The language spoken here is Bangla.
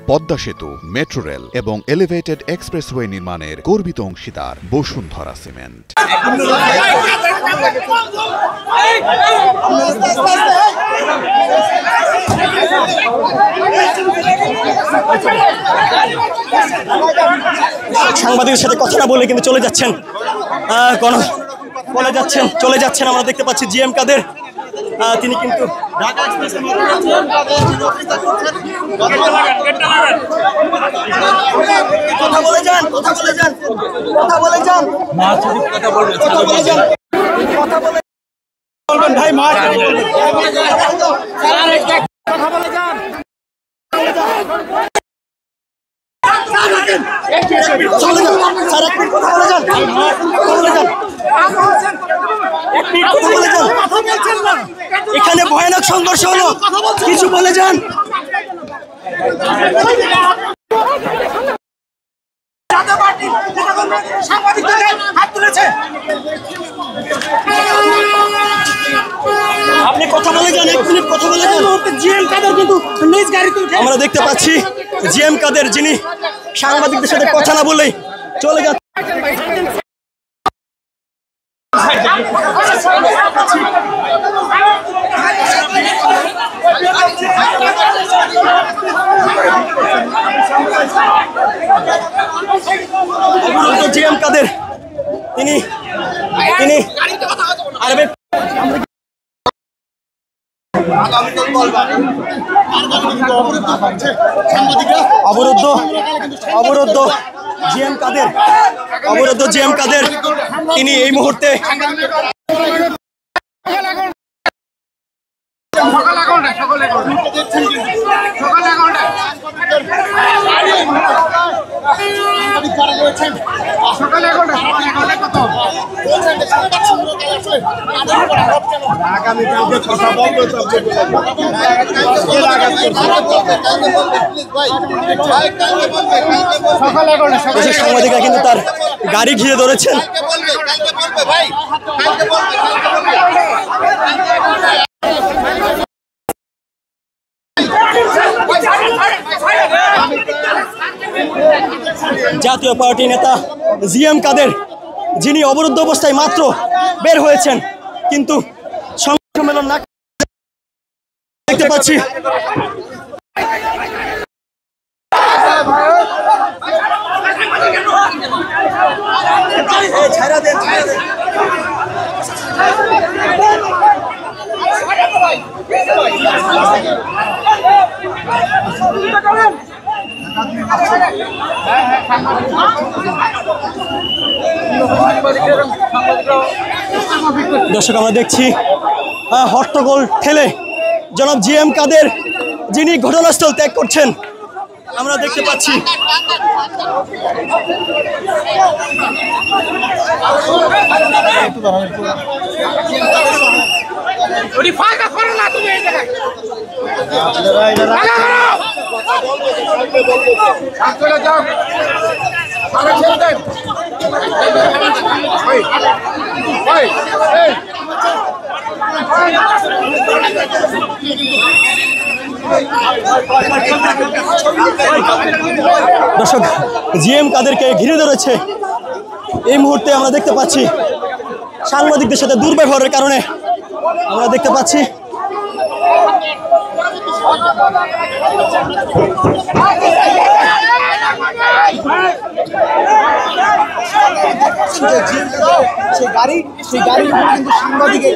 পদ্মা সেতু, মেট্রো রেল এবং এলিভেটেড এক্সপ্রেসওয়ে নির্মাণের গর্বিত অংশীদার বসুন্ধরা সিমেন্ট। সাংবাদিকের সাথে কথা না বলে কিন্তু চলে যাচ্ছেন, চলে যাচ্ছেন। আমরা দেখতে পাচ্ছি জিএম কাদের, তিনি কিন্তু ঢাকা এক্সপ্রেসের কথা বলে যান। বলবেন ভাই, মাঠ কথা বলে যান। এখানে ভয়ানক সংঘর্ষ হলো, কিছু বলে যান। আপনি কথা বলে যান, 1 মিনিট কথা বলে যান। জিএম কাদের কিন্তু নিজ গাড়িতে উঠে আমরা দেখতে পাচ্ছি জিএম কাদের, যিনি সাংবাদিকদের সাথে কথা না বলেই চলে যাচ্ছে। জিএম কাদের তিনি অবরুদ্ধ জিএম কাদের তিনি এই মুহূর্তে সাংবাদিকরা কিন্তু তার গাড়ি ঘিরে ধরেছেন। জাতীয় পার্টি নেতা জিএম কাদের, যিনি অবরুদ্ধ অবস্থায় মাত্র বের হয়েছেন, কিন্তু সম্মেলন না দেখতে পাচ্ছি। দর্শক, আমরা দেখছি হট্টগোল ঠেলে জনাব জিএম কাদের, যিনি ঘটনাস্থল ত্যাগ করছেন, আমরা দেখতে পাচ্ছি। দর্শক, জিএম কাদেরকে ঘিরে ধরেছে। এই মুহূর্তে আমরা দেখতে পাচ্ছি সাংবাদিকদের সাথে দুর্ব্যবহারের কারণে আমরা দেখতে পাচ্ছি সেই গাড়ি কিন্তু সাংবাদিকের